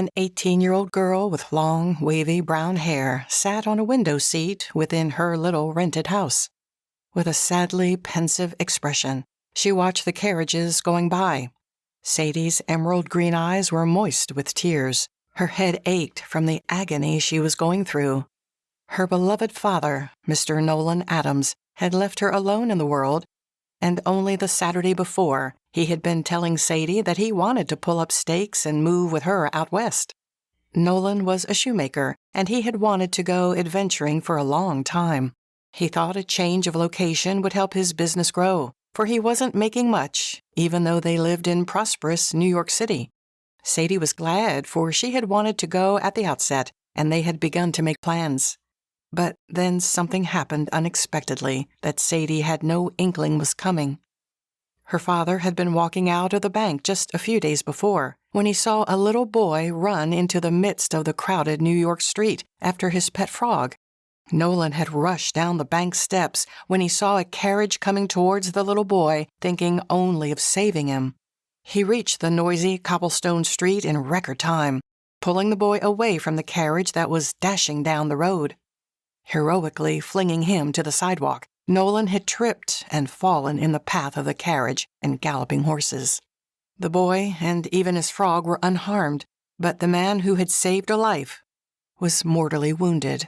An 18-year-old girl with long, wavy brown hair sat on a window seat within her little rented house. With a sadly pensive expression, she watched the carriages going by. Sadie's emerald green eyes were moist with tears. Her head ached from the agony she was going through. Her beloved father, Mr. Nolan Adams, had left her alone in the world, and only the Saturday before, he had been telling Sadie that he wanted to pull up stakes and move with her out west. Nolan was a shoemaker, and he had wanted to go adventuring for a long time. He thought a change of location would help his business grow, for he wasn't making much, even though they lived in prosperous New York City. Sadie was glad, for she had wanted to go at the outset, and they had begun to make plans. But then something happened unexpectedly that Sadie had no inkling was coming. Her father had been walking out of the bank just a few days before, when he saw a little boy run into the midst of the crowded New York street after his pet frog. Nolan had rushed down the bank steps when he saw a carriage coming towards the little boy, thinking only of saving him. He reached the noisy cobblestone street in record time, pulling the boy away from the carriage that was dashing down the road. Heroically flinging him to the sidewalk, Nolan had tripped and fallen in the path of the carriage and galloping horses. The boy and even his frog were unharmed, but the man who had saved a life was mortally wounded.